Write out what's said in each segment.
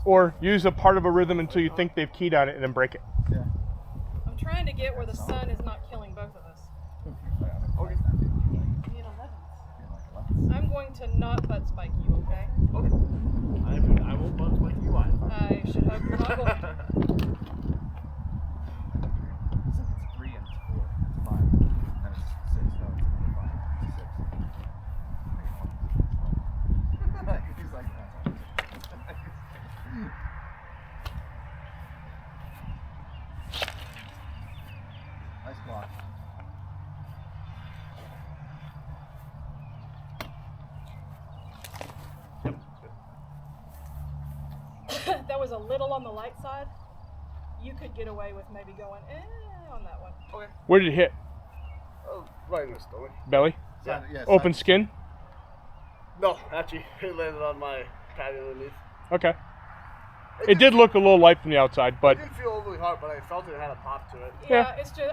Or use a part of a rhythm until you think they've keyed on it and then break it. Yeah. I'm trying to get where the sun is not killing both of us. Okay. Me and 11. I'm going to not butt spike you, okay? Okay. I won't butt spike you either. I should hope you're not going to. It's 3 and 4. It's 5. Then it's 6. No, it's another 5. It's 6. He's like that. Nice block. That was a little on the light side. You could get away with maybe going on that one. Okay. Where did it hit? Right in the stomach. Belly? Yeah. Yeah, Open skin? No, actually, it landed on my pad underneath. Okay. It did look a little light from the outside, but It didn't feel overly hard, but I felt it had a pop to it. Yeah, it's just,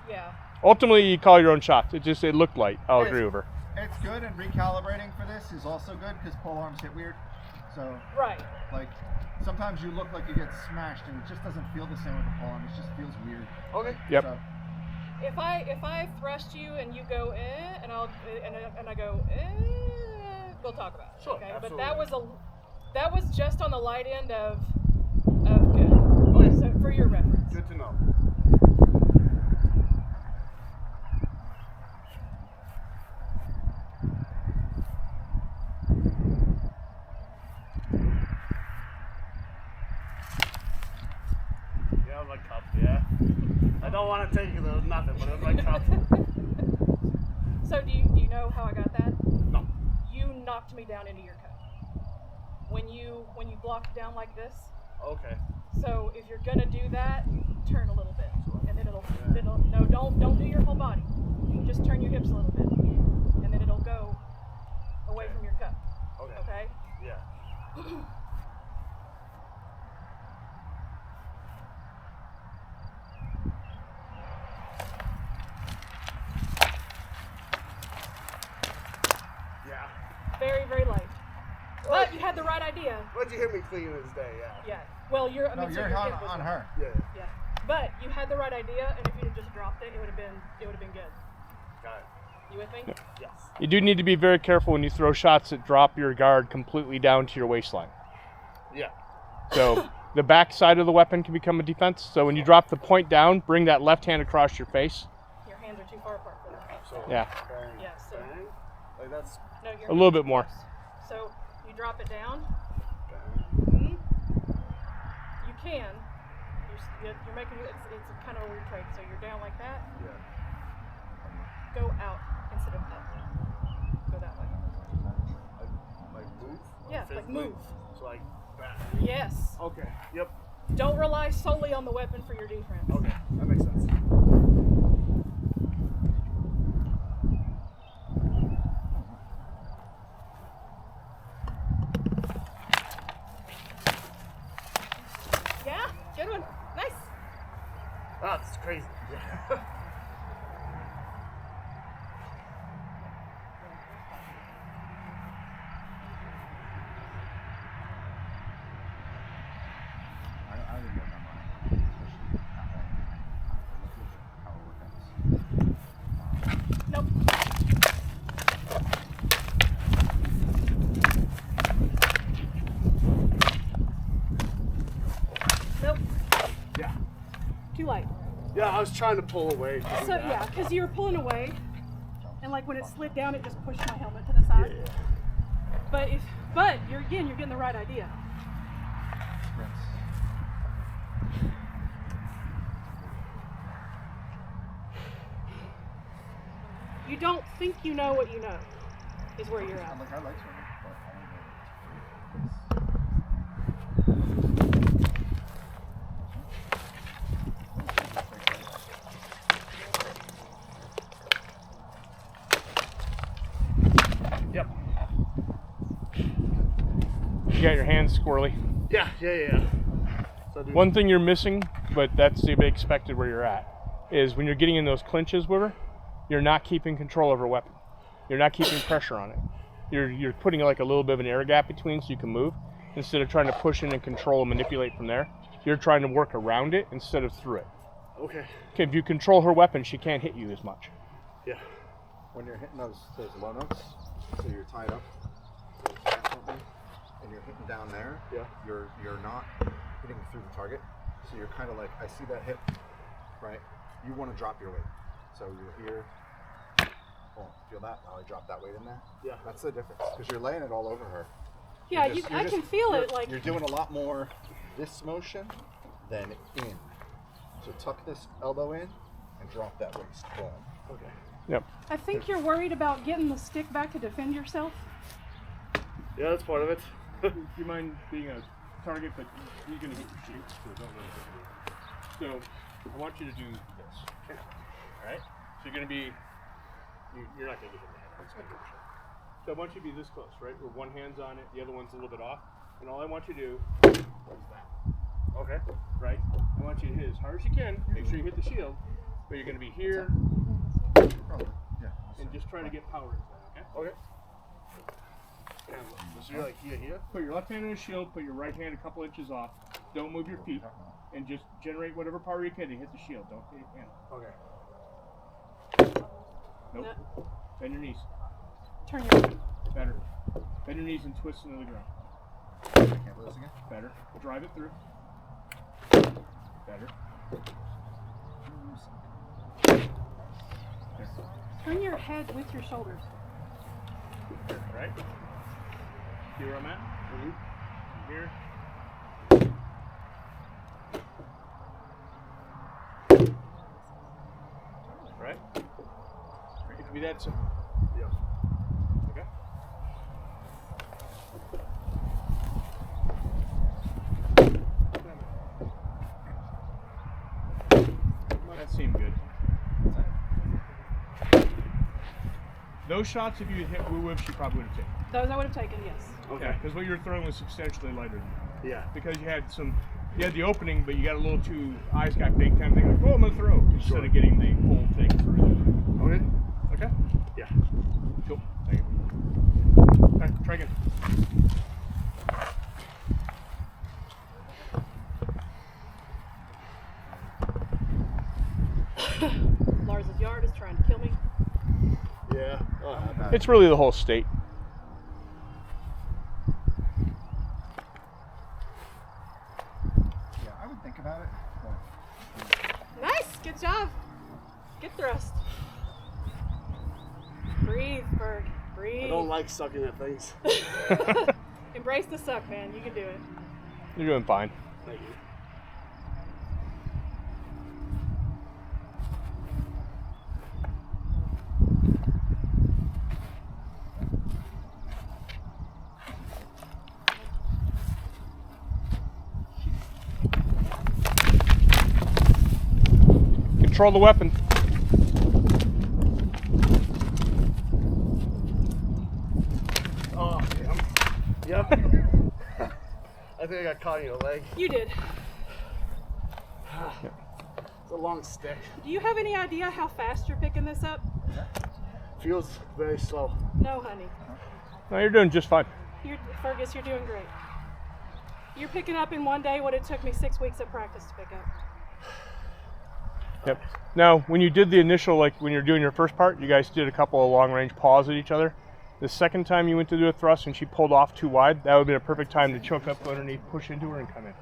yeah. ultimately you call your own shots. It looked light. I'll Yes. agree with her. It's good, and recalibrating for this is also good because pole arms hit weird. So, Right. like, sometimes you look like you get smashed, and it just doesn't feel the same with the pole arm. It just feels weird. Okay. Yep. So, If I thrust you and you go and I go we'll talk about it. Sure, Okay. absolutely. But that was just on the light end of good. Okay. So for your reference. Good to know. Yeah, it was like cup, yeah. I don't want to take it, there's nothing, but it was like cup. So do you know how I got that? No. You knocked me down into your cup. When you blocked down like this. Okay. So if you're gonna do that, turn a little bit, and then it'll no, don't do your whole body. Just turn your hips a little bit, and then it'll go away from your cup. Okay. Okay. Yeah. Yeah. Very, very light. But you had the right idea. Why'd you hit me clean this day? Yeah. Yeah. Well, no, so you're your hip was on right. her. Yeah. Yeah. But you had the right idea, and if you'd have just dropped it, it would have been good. Got it. You with me? Yes. You do need to be very careful when you throw shots that drop your guard completely down to your waistline. Yeah. So the back side of the weapon can become a defense. So when you drop the point down, bring that left hand across your face. Your hands are too far apart for that. So Yeah. Bang, Yeah, so- bang. Like that's No, your A little hands bit are more. close. So you drop it down. bang. Mhm. You can. You're making it's kind of a weird trade. So you're down like that. Yeah. Go out instead of up. Go that way. Like move? Yeah, like Physically? move. So like that. Yes. Okay. Yep. Don't rely solely on the weapon for your defense. Okay. That makes sense. Yeah, good one. Nice. Ah, this is crazy. Yeah. I would work on mine, especially how it works. Nope. Nope. Yeah. Too light. Yeah, I was trying to pull away. to do So that. yeah, because you were pulling away, and like when it slid down, it just pushed my helmet to the side. Yeah. But you're getting the right idea. Sprints. You don't think you know what you know, is where you're at. Like, I like swimming, but I don't know. Yep. You got your hands squirrely. Yeah. So do One thing you're missing, but that's to be expected where you're at, is when you're getting in those clinches with her, you're not keeping control of her weapon. You're not keeping pressure on it. You're putting like a little bit of an air gap between so you can move. instead of trying to push in and control and manipulate from there. You're trying to work around it instead of through it. Okay. Okay, if you control her weapon, she can't hit you as much. Yeah. When you're hitting those low notes, so you're tied up, and you're hitting down there, Yeah. you're not hitting through the target. So you're kind of like, I see that hit, right? You want to drop your weight. So you're here. Oh, feel that? Now I drop that weight in there. Yeah. That's the difference, because you're laying it all over her. Yeah, You're just- I can feel it. Like You're doing a lot more this motion than in. So tuck this elbow in and drop that waist. Boom. Okay. Yep. I think you're worried about getting the stick back to defend yourself. Yeah, that's part of it. Do you mind being a target, but you're going to hit your shield, so don't let it hit you. So I want you to do this. All right? So you're going to be, you're not going to get hit in the head. It's going to hit your shield. So I want you to be this close, right? Where one hand's on it, the other one's a little bit off. And all I want you to do is that. Okay. Right? I want you to hit as hard as you can. Make sure you hit the shield. But you're going to be here Probably. Yeah. and just try to get power into that, okay? Okay. So you're like here? Put your left hand in the shield, put your right hand a couple inches off. Don't move your feet. And just generate whatever power you can to hit the shield. Don't hit your hand. Okay. Nope. No. Bend your knees. Turn your Better. Bend your knees and twist into the ground. Can't do this again. Better. Drive it through. Better. turn your head with your shoulders. Right? See where I'm at? Here. Right? It can be that simple. Yeah. Okay? That seemed good. Those shots, if you had hit Woo Whip, she probably would have taken. Those I would have taken, yes. Okay. Because what you were throwing was substantially lighter than that. Yeah. Because you had the opening, but you got a little too, eyes got big, kind of thing, like, oh, I'm going to throw, instead of getting the whole thing through. Okay. Okay? Yeah. Cool. Thank you. All right, try again. Lars's yard is trying to kill me. Yeah. It's really the whole state. Yeah, I would think about it. But Nice, good job. Good thrust. Breathe, Berg. Breathe. I don't like sucking at things. Embrace the suck, man. You can do it. You're doing fine. Thank you. Control the weapon. Oh, yep. I think I got caught in your leg. You did. It's a long stick. Do you have any idea how fast you're picking this up? Feels very slow. No, honey. No, you're doing just fine. Fergus, you're doing great. You're picking up in one day what it took me 6 weeks of practice to pick up. Yep. Now, when you did the initial, like when you're doing your first part, you guys did a couple of long-range paws at each other. The second time you went to do a thrust and she pulled off too wide, that would be a perfect time to choke up, go underneath, push into her, and come in.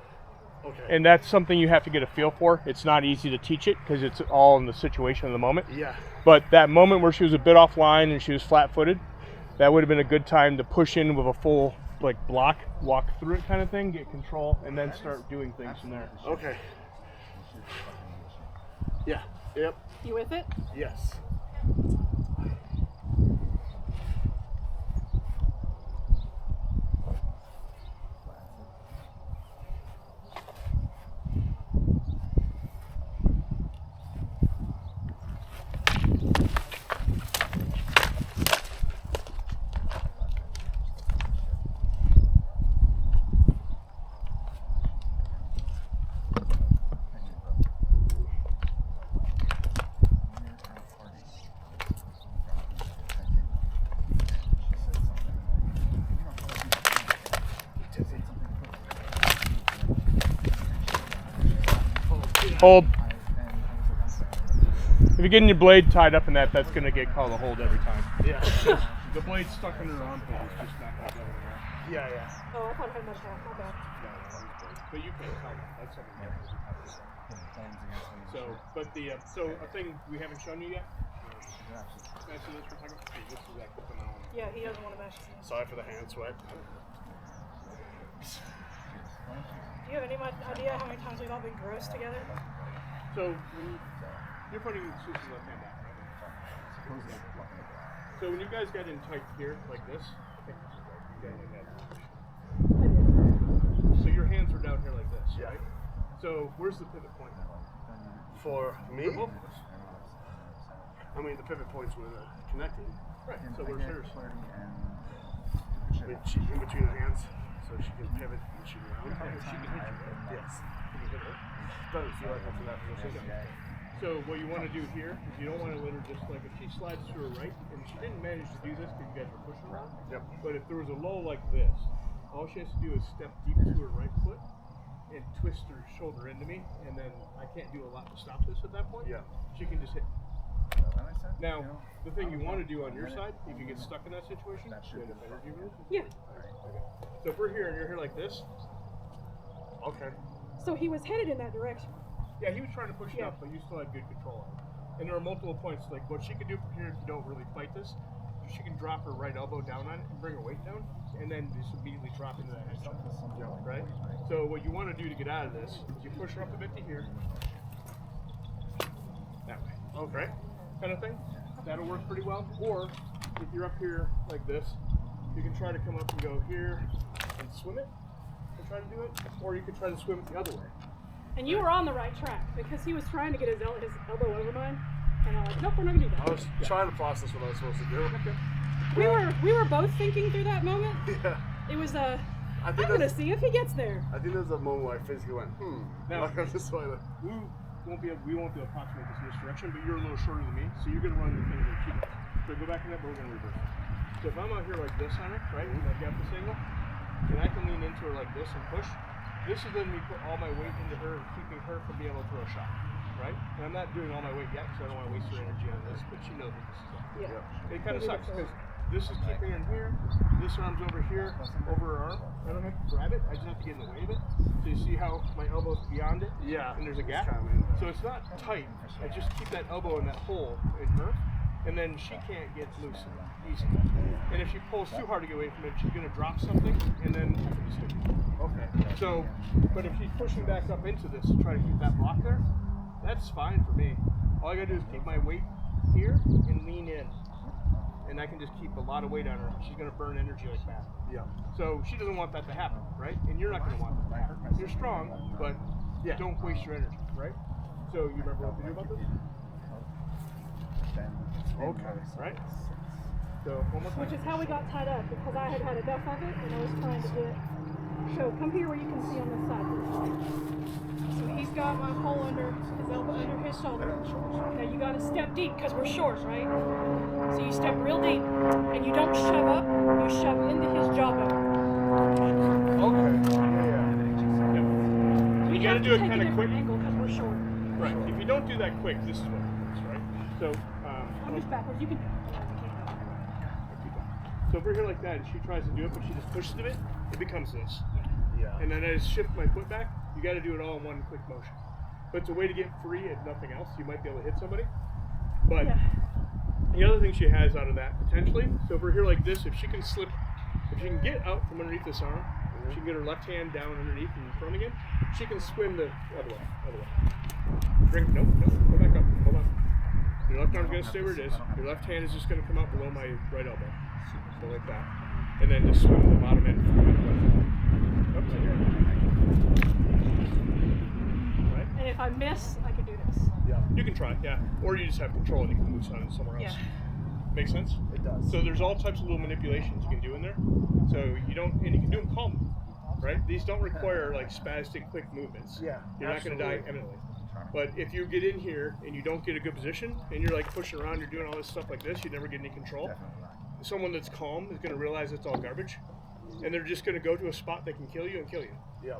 Okay. And that's something you have to get a feel for. It's not easy to teach it because it's all in the situation of the moment. Yeah. But that moment where she was a bit offline and she was flat-footed, that would have been a good time to push in with a full like block, walk through it kind of thing, get control, and then start doing things from there. Okay. Yeah. Yep. You with it? Yes. Hold. If you're getting your blade tied up in that, that's going to get called a hold every time. Yeah. The blade's stuck in her armpit. It's just not going to go anywhere. Yeah, yeah. Oh, I thought I had much more. My bad. But you can't tell that. That's something else. So, but so a thing we haven't shown you yet. This is that phenomenon. Yeah, he doesn't want to mesh. Sorry for the hand sweat. Do you have any idea how many times we've all been gross together? So when you're putting Susan's left hand out, right? So when you guys got in tight here, like this, you got like that. So your hands were down here like this, Yeah. right? So where's the pivot point? For me? For both of us. I mean, the pivot points were connected. Right. So where's hers? I mean, she in between her hands, so she can pivot and shoot around. She can hit you, right? Yes. Can you hit her? Doesn't feel like I'm in that position. So what you want to do here is you don't want to let her just like if she slides to her right, and she didn't manage to do this because you guys were pushing around. Yep. But if there was a low like this, all she has to do is step deep to her right foot and twist her shoulder into me, and then I can't do a lot to stop this at that point. Yeah. She can just hit. Now, the thing you want to do on your side, if you get stuck in that situation, do an energy move. Yeah. So if we're here and you're here like this, Okay. So he was headed in that direction. yeah, he was trying to push it Yeah. up, but you still had good control on it. And there are multiple points, like what she can do from here if you don't really fight this, she can drop her right elbow down on it and bring her weight down, and then just immediately drop into that head shot, right? So what you want to do to get out of this is you push her up a bit to here, that way. Okay. Kind of thing. That'll work pretty well. Or if you're up here like this, you can try to come up and go here and swim it and try to do it. Or you can try to swim it the other way. And you were on the right track because he was trying to get his elbow over mine, and I'm like, nope, we're not gonna do I that. was trying to process what I was supposed to do. Okay. We were both thinking through that moment. Yeah. It was I I'm think gonna that's, see if he gets there. I think there's a moment where I physically went, Now- like I'm just like, We won't be able to approximate this in this direction, but you're a little shorter than me, so you're gonna run the things like she does. So go back in that, but we're gonna reverse it. So if I'm out here like this on her, right, and I've got this angle, and I can lean into her like this and push, this is letting me put all my weight into her and keeping her from being able to throw a shot, right? And I'm not doing all my weight yet because I don't want to waste her energy on this, but she knows what this is like. Yeah. It kind of sucks because this is keeping her in here, this arm's over here, over her arm. I don't have to grab it, I just have to get in the way of it. So you see how my elbow's beyond it? yeah. And there's a gap. It's kinda in. So it's not tight. I just keep that elbow in that hole in her, and then she can't get loose easy. And if she pulls too hard to get away from it, she's gonna drop something, and then I can just hit her. Okay. So, but if she's pushing back up into this to try to keep that block there, that's fine for me. All I gotta do is keep my weight here and lean in, and I can just keep a lot of weight on her. She's gonna burn energy like that. Yeah. So she doesn't want that to happen, right? And you're not going to want that to happen. You're strong, but don't waste your energy, right? So you remember what to do about this? Okay. Right? So one more Which time. is how we got tied up because I had had enough of it and I was trying to get. So come here where you can see on this side. So he's got my hole under his elbow under his shoulder. Now you got to step deep because we're short, right? So you step real deep and you don't shove up. You shove into his jawbone. Okay. Yeah. You got to do it kind of quick. Angle because we're short. Right. If you don't do that quick, this is what happens, right? So, I'm just backwards. You can. so if we're here like that and she tries to do it, but she just pushes a bit, it becomes this. Yeah. And then I just shift my foot back. You got to do it all in one quick motion. But it's a way to get free and nothing else. You might be able to hit somebody. But the other thing she has out of that potentially, so if we're here like this, if she can slip, if she can get out from underneath this arm, she can get her left hand down underneath and in front again, she can swim the other way. Bring, nope, go back up, hold on. Your left arm's gonna stay where it is. Your left hand is just gonna come out below my right elbow. So like that. And then just swim the bottom end from my left. Up to here. Right? And if I miss, I can do this. Yeah. You can try, yeah. Or you just have control and you can move on it somewhere else. Yeah. Make sense? It does. So there's all types of little manipulations you can do in there. So you don't, and you can do them calmly, right? These don't require like spastic quick movements. Yeah, You're not going to die absolutely. imminently. But if you get in here and you don't get a good position and you're like pushing around, you're doing all this stuff like this, you never get any control. Someone that's calm is going to realize it's all garbage, and they're just going to go to a spot that can kill you and kill you. Yeah.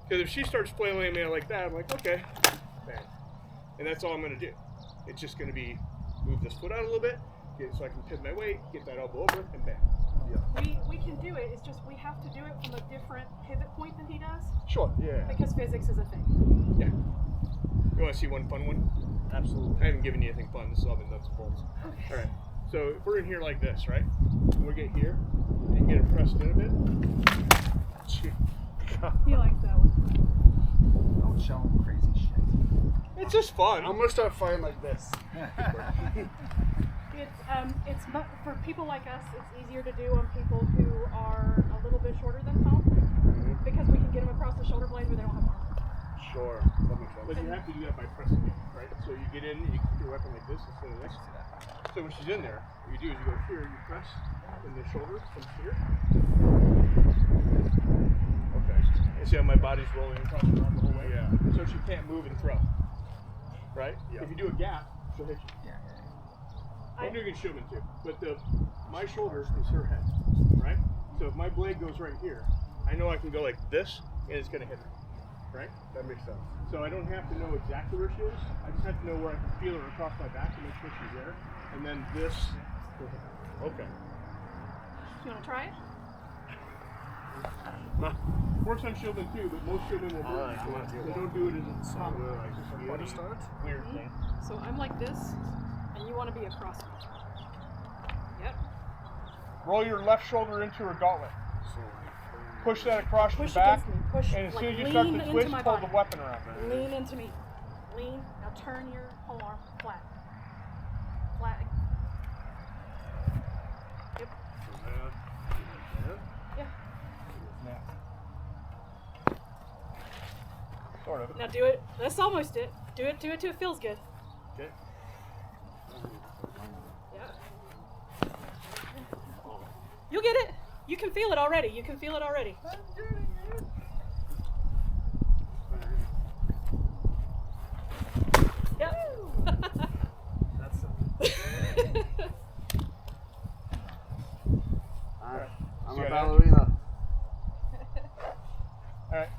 Because if she starts flailing me like that, I'm like, okay, bang. And that's all I'm going to do. It's just going to be move this foot out a little bit, get it so I can pivot my weight, get that elbow over, and bang. We can do it. It's just we have to do it from a different pivot point than he does Sure. Yeah. because physics is a thing. Yeah. You want to see one fun one? Absolutely. I haven't given you anything fun. This has all been nuts and bolts. Okay. All right. So if we're in here like this, right? And we get here and get it pressed in a bit. He likes that one. Don't show him crazy shit. It's just fun. I'm gonna start fighting like this. It's for people like us. It's easier to do on people who are a little bit shorter than Tom because we can get them across the shoulder blades where they don't have armor. Sure. That makes sense. But you have to do that by pressing it, right? So you get in, you keep your weapon like this instead of this. So when she's in there, what you do is you go here, you press, and the shoulder comes here. Okay. You see how my body's rolling across the arm the whole way? Yeah. So she can't move and throw. Right? Yeah. If you do a gap, she'll hit you. Yeah. I'm doing Schumann too, but my shoulder is her head, right? So if my blade goes right here, I know I can go like this, and it's going to hit her, right? That makes sense. So I don't have to know exactly where she is. I just have to know where I can feel her across my back to make sure she's there. And then this will hit her. Okay. You want to try it? Works on Schumann too, but most Schumann will burn. I wanna do So that. don't do it as a problem. like It's just a you wanna funny, start? weird thing. So I'm like this, and you want to be across me. Yep. Roll your left shoulder into her gauntlet. Push that across Push your back, against me. Push. and as like, soon as you start lean to into twist, my pull body. the weapon around. Lean into me. Lean. Now turn your whole arm flat. Flat. Yep. Yeah. Sort of. Now do it. That's almost it. Do it till it feels good. Okay. Yeah. You'll get it. You can feel it already. You can feel it already. Yep. That's I'm See a how that- ballerina. All right.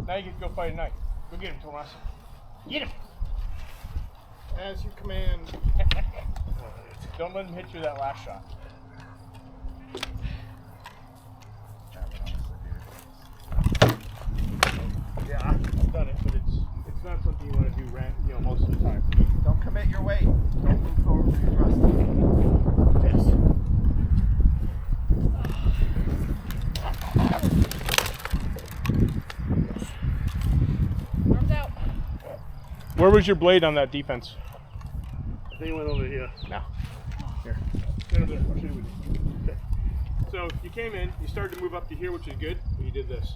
Now you get to go fight a knight. Go get him, Tomas. Get him. As you command. Don't let him hit you that last shot. Yeah. I've done it, but it's not something you want to do most of the time. Don't commit your weight. Don't move forward with your thrust. Yes. Arms out. Where was your blade on that defense? I think it went over here. No. Here. Stand over there. I'll show you what you do. Okay. So you came in, you started to move up to here, which is good, but you did this.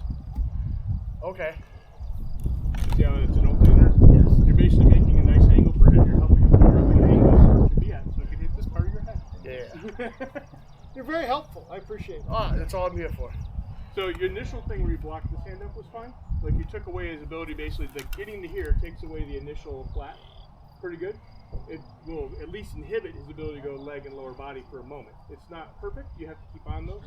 Okay. See how it's an opening there? Yes. You're basically making a nice angle for head. You're helping him figure out what angle it should be at, so it can hit this part of your head. Yeah. You're very helpful. I appreciate it. That's all I'm here for. So your initial thing where you blocked this hand up was fine. Like you took away his ability, basically, like getting to here takes away the initial flat. Pretty good. It will at least inhibit his ability to go leg and lower body for a moment. It's not perfect. You have to keep on those,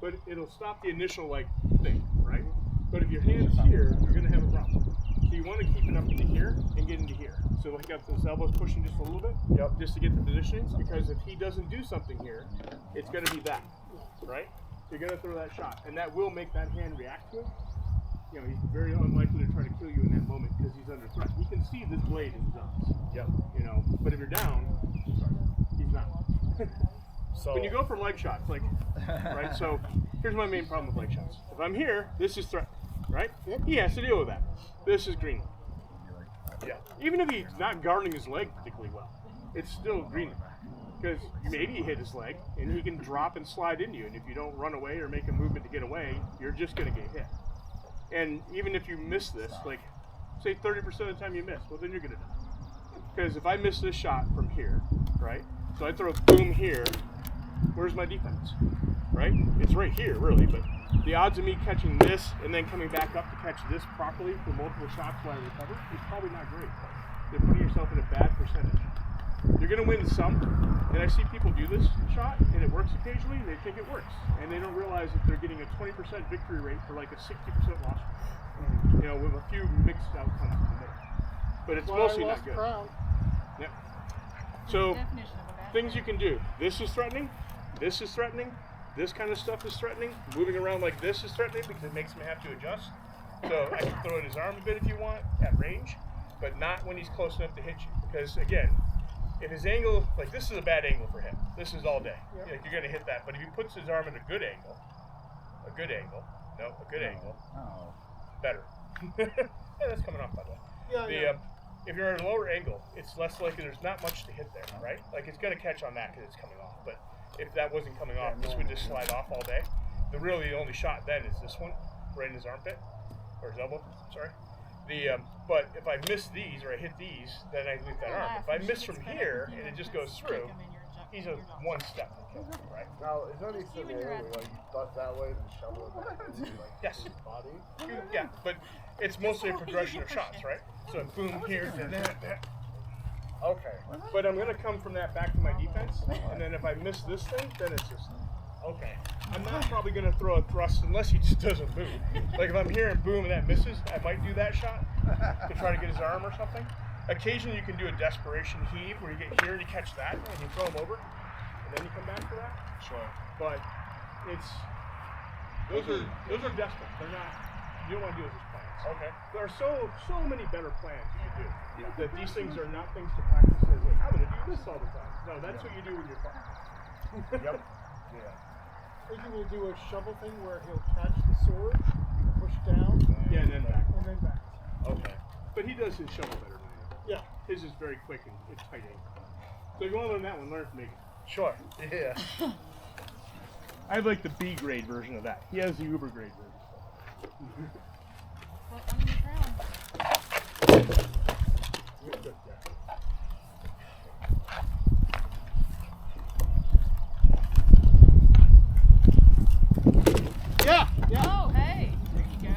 but it'll stop the initial like thing, right? But if your hand's here, you're gonna have a problem. So you want to keep it up into here and get into here. So like got those elbows pushing just a little bit, just to get the positionings. Because if he doesn't do something here, it's gonna be that, right? So you're gonna throw that shot, and that will make that hand react to it. You know, he's very unlikely to try to kill you in that moment because he's under threat. He can see this blade in his arms. Yep. You know, but if you're down, he's not. So When you go for leg shots, like, right? So here's my main problem with leg shots. If I'm here, this is threat, right? He has to deal with that. This is green. yeah. Even if he's not guarding his leg particularly well, it's still green. Because maybe he hit his leg, and he can drop and slide into you. And if you don't run away or make a movement to get away, you're just going to get hit. And even if you miss this, like, say 30% of the time you miss, well, then you're going to die. Because if I miss this shot from here, right? So I throw a boom here, where's my defense? Right? It's right here, really, but the odds of me catching this and then coming back up to catch this properly for multiple shots while I recover is probably not great. You're putting yourself in a bad percentage. You're going to win some, and I see people do this shot, and it works occasionally, and they think it works. And they don't realize that they're getting a 20% victory rate for like a 60% loss rate. You know, with a few mixed outcomes in the middle. but it's Why mostly I not lost good. crown. Yeah. So Definition of a bad things day. you can do. This is threatening. This is threatening. This kind of stuff is threatening. Moving around like this is threatening because it makes him have to adjust. So I can throw in his arm a bit if you want at range, but not when he's close enough to hit you. Because again, if his angle, like this is a bad angle for him. This is all day. Yep. Like you're gonna hit that. But if he puts his arm at a good angle, Oh. better. Yeah, that's coming off by the way. Yeah, The, yeah. if you're at a lower angle, it's less likely. There's not much to hit there, right? Like it's gonna catch on that because it's coming off. But if that wasn't coming off, this would just slide off all day. The only shot then is this one, right in his armpit or his elbow. Sorry. But if I miss these or I hit these, then I lose that arm. If I miss from here and it just goes through, he's a one step from kill, right? Now, is there any You and your scenario attitude. where you duck that way and shovel it back into like Yes. his body? Yeah, but it's mostly a progression of shots, right? So boom here, then that. Okay. But I'm gonna come from that back to my defense, and then if I miss this thing, then it's just okay. I'm not probably gonna throw a thrust unless he just doesn't move. Like if I'm here and boom and that misses, I might do that shot to try to get his arm or something. Occasionally you can do a desperation heave where you get here and you catch that and you throw him over, and then you come back for that. Sure. But it's those are desperate. They're not. You don't want to do those as plans. Okay. There are so many better plans you can do. That these things are not things to practice as like I'm gonna do this all the time. No, that's what you do when you're fun. Yep. Yeah. Maybe we'll do a shovel thing where he'll catch the sword, push down, Yeah, and then back. and then back. Okay. But he does his shovel better than me. Yeah. His is very quick and it's tight angle. So if you want to learn that one, learn from me. Sure. Yeah. I have like the B grade version of that. He has the Uber grade version. Well, I'm in the ground. Yeah, yeah. Oh, hey. There you go.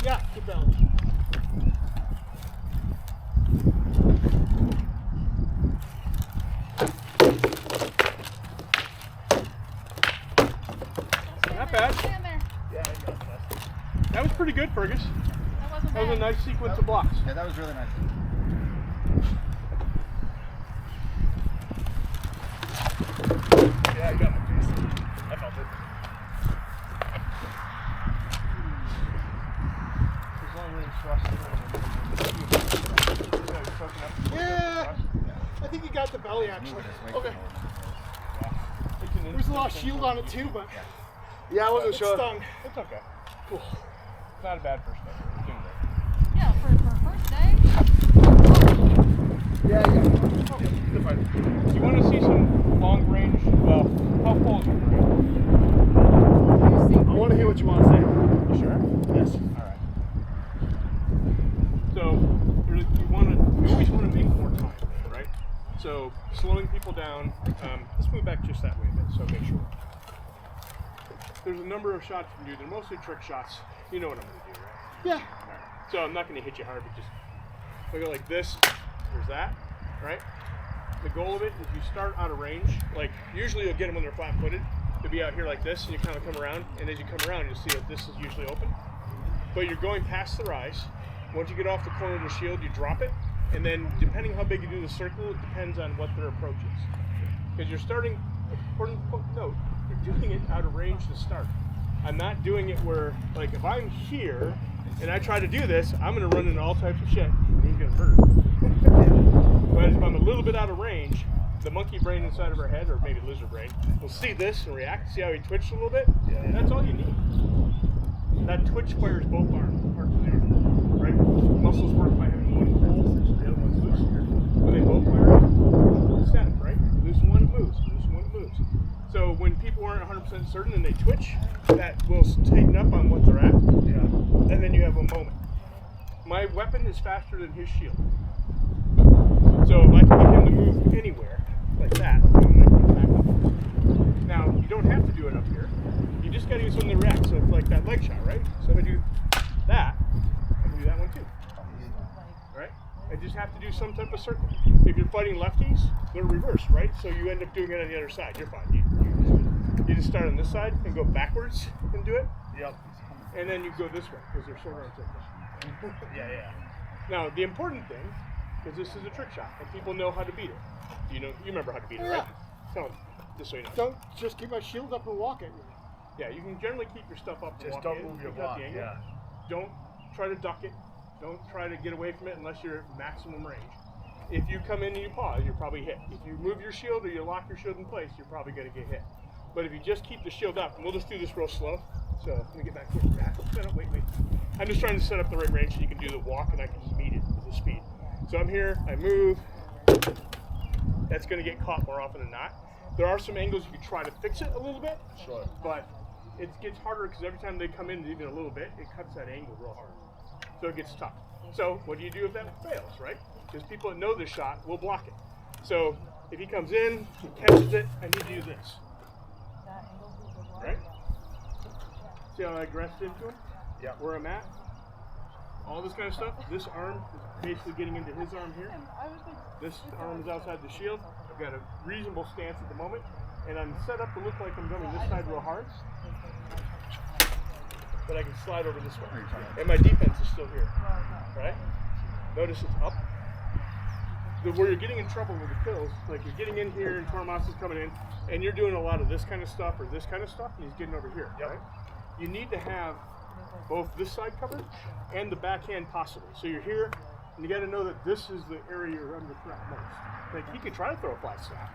Yeah, good belly. Not bad. Stand there. Yeah, I got that. That was pretty good, Fergus. That wasn't That was a bad. nice sequence of blocks. Yeah, that was really nice. Yeah, I got my piece. I felt it. His long range thrust. Yeah. I think he got the belly actually. Okay. There's a lot of shield on it too, but Yeah, I wasn't it sure. stung. It's okay. Cool. It's not a bad first step. You're doing great. Yeah, for a first day. Yeah, yeah. You're fine. Do you want to see some long range? Well, how full is your brain? I want to hear what you want to say. You sure? Yes. All right. So you always want to make more time, right? So slowing people down. Let's move back just that way a bit, so make sure. There's a number of shots you can do. They're mostly trick shots. You know what I'm going to do, right? Yeah. All right. So I'm not going to hit you hard, but just look at like this. There's that, right? The goal of it is you start out of range. Like usually you'll get them when they're flat-footed. They'll be out here like this, and you kind of come around. And as you come around, you'll see that this is usually open. But you're going past their eyes. Once you get off the corner of the shield, you drop it. And then depending how big you do the circle, it depends on what their approach is. Because you're starting, important note, you're doing it out of range to start. I'm not doing it where, like, if I'm here and I try to do this, I'm going to run into all types of shit. He's going to hurt. But if I'm a little bit out of range, the monkey brain inside of our head, or maybe lizard brain, will see this and react. See how he twitched a little bit? Yeah. That's all you need. That twitch fires both parts of the arm, right? Muscles work by having one hold, the other one's loose here. When they both fire it, set, right? Loose one, it moves. Loose one, it moves. So when people aren't 100% certain and they twitch, that will tighten up on what they're at, Yeah. and then you have a moment. My weapon is faster than his shield. So if I can get him to move anywhere, like that, now you don't have to do it up here. You just gotta use something to react. So it's like that leg shot, right? So if I do that, I can do that one too. Right? I just have to do some type of circle. If you're fighting lefties, they're reversed, right? So you end up doing it on the other side. You're fine. You just start on this side and go backwards and do it. Yep. and then you go this way because they're short arms like this. Yeah. Now the important thing, because this is a trick shot and people know how to beat it. You remember how to beat it, right? Tell them, just so you know. Don't just keep my shield up and walk at you. Yeah, you can generally keep your stuff up. And Just walk don't in, move your pick up block. the angle. Yeah. Don't try to duck it. Don't try to get away from it unless you're at maximum range. If you come in and you pause, you're probably hit. If you move your shield or you lock your shield in place, you're probably going to get hit. But if you just keep the shield up, and we'll just do this real slow. So let me get back here. Set up, wait. I'm just trying to set up the right range so you can do the walk and I can meet it with the speed. So I'm here, I move. That's going to get caught more often than not. There are some angles you can try to fix it a little bit. Sure. But it gets harder because every time they come in even a little bit, it cuts that angle real hard. So it gets tough. So what do you do if that fails, right? Because people that know this shot will block it. So if he comes in, he catches it, I need to do this. Right? See how I aggressed into him? Yeah. Where I'm at? All this kind of stuff. This arm is basically getting into his arm here. This arm is outside the shield. I've got a reasonable stance at the moment. And I'm set up to look like I'm going this side real hard. But I can slide over this way. And my defense is still here. Right? Notice it's up. Where you're getting in trouble with the kills, like you're getting in here and Tormas is coming in, and you're doing a lot of this kind of stuff or this kind of stuff, and he's getting over here. Yep. Right? You need to have both this side covered and the backhand possibly. So you're here, and you got to know that this is the area you're under threat most. Like he could try to throw a flat snap,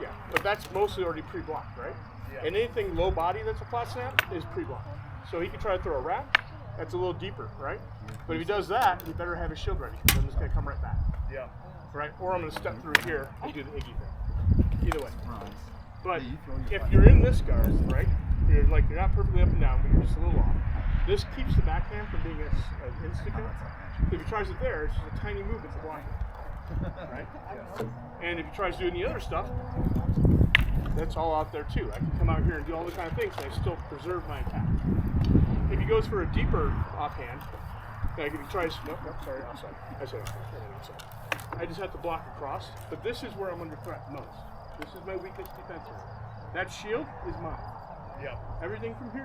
yeah, but that's mostly already pre-blocked, right? Yeah. And anything low body that's a flat snap is pre-blocked. So he could try to throw a wrap. That's a little deeper, right? But if he does that, he better have his shield ready because I'm just going to come right back. Yeah. Right? Or I'm going to step through here and do the Iggy thing. Either way. But if you're in this guard, right, you're not perfectly up and down, but you're just a little off. This keeps the backhand from being an insta-kill. So if he tries it there, it's just a tiny movement to block it. Right? And if he tries to do any other stuff, that's all out there too. I can come out here and do all the kind of things and I still preserve my attack. If he goes for a deeper offhand, like if he tries, sorry, outside. I said outside. I just have to block across, but this is where I'm under threat most. This is my weakest defensively. That shield is mine. Yeah. Everything from here